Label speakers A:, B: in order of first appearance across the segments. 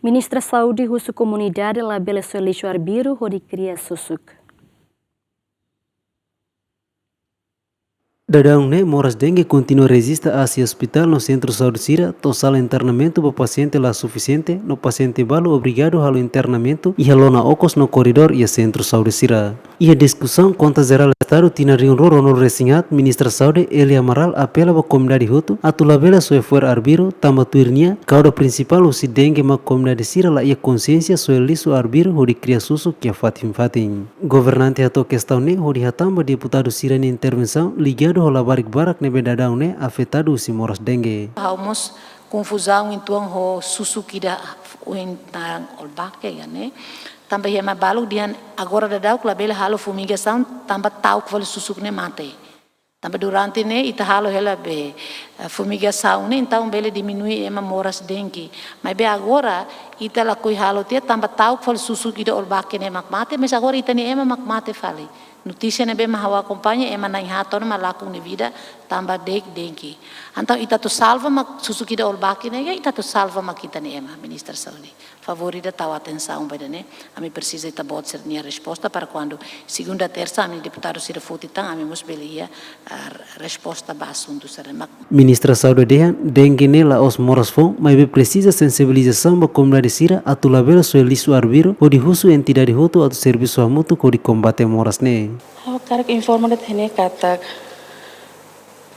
A: Ministra Saúde Russo Comunidade labela seu lixo arbiro hori cria susuk.
B: Dadang ne moras dengue continua resista a esse hospital no centro saúde Sira, tosala internamento para paciente lá suficiente, no paciente balo obrigado ao internamento e halona ocos no corredor e centro saúde Sira. E a discussão conta geral estado tina riunro no resinhat, ministra saúde Elia Amaral apela para comunidade hutu a tulabela sua fuer arbiro tamba tuirnia, cauda principal o si dengue ma comunidade Sira lá e consciência sua liso arbiro hori cria susu que a fatim. Governante ato questão ne hori hatamba deputado Sira ni intervenção ligado ao barik-barak nebe dadang ne afetado si moras dengue.
C: Haumos confusão então ho susukida uintang olbake ya ne. Também é mabalu dian agora dadau klabela halo fumigação tambah tau kvali susuk ne mate. Tambah durante ne ita halo hela be fumigação ne então bele diminui ema moras dengue. Mas be agora ita la kui halo tia tambah tau kvali susuk ida olbake ne makmate, mas agora ita ne ema makmate fali. Notícia ne be mahawa companhia ema nai haton malaku ne vida tambah dengue. Então ita tu salva mak susuk ida olbake ne ita tu salva mak ita ne ema ministra saúde. Favorita tahu atenção para né, a mim precisa estar bom ser minha resposta para quando segunda terça a mim deputado se refuta então a mim mos belia a resposta para assunto será.
B: Ministra Saúde dehan dengue nela os moras fom, mas be precisa sensibilização para comunidade Sira a tulabela sua liso arbiro ou de husu entidade hutu atau serviço amutu ko di combate moras ne.
D: Eu quero informar de né kata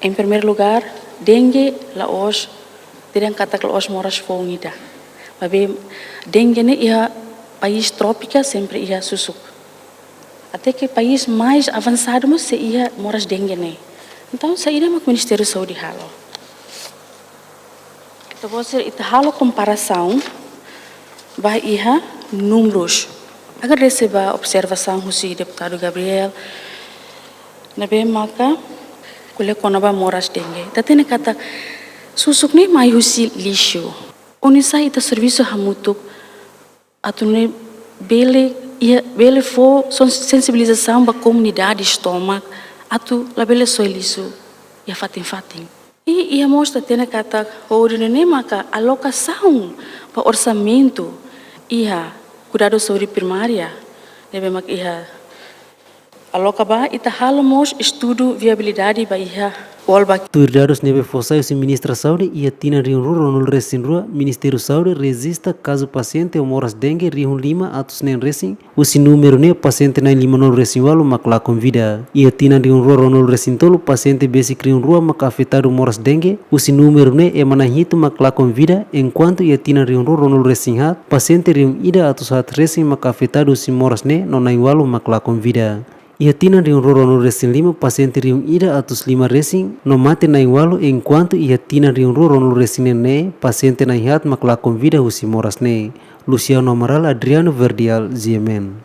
D: em primeiro lugar dengue la os tidak kata la os moras fom ida. Mas dengue ne ia país trópico sempre ia susuk. Até que país mais avançado mas se ia moras dengue ne. Então saída mak Ministério da Saúde halo. Então você ita halo comparação vai ia números. Agar receba observação husi deputado Gabriel nabe maka kule konaba moras dengue. Tatene kata susuk ne mai husi lixo. Unisa ita serviço hamutuk atune bele fo sensibilização ba comunidade estômago atu labele soilisu ya fatim. E ia mostra tena kata ordene maka alocação para orçamento ia cuidado saúde primária nebe mak ia aloca ba ita halamos estudo viabilidade ba ia
B: Tuirdados nebe fossai o ministra saúde e a tina riun ruro no resin rua Ministério Saúde resista caso paciente ou moras dengue riun lima atus nen resin o si número ne paciente na lima no resin walu makla convida e a tina riun ruro no resin tolo paciente basic riun rua mak afetado moras dengue o si número ne e manahito makla convida enquanto e a tina riun ruro no resin hat paciente riun ida atus hat resin mak afetado si moras ne no nai walu makla convida. E a tina riun roro no resin lima paciente riun ida atus lima resin no mate na walo enquanto e a tina riun roro no resin ne paciente na hat makla convida husi moras ne. Luciano Amaral, Adriano Verdial, GMN.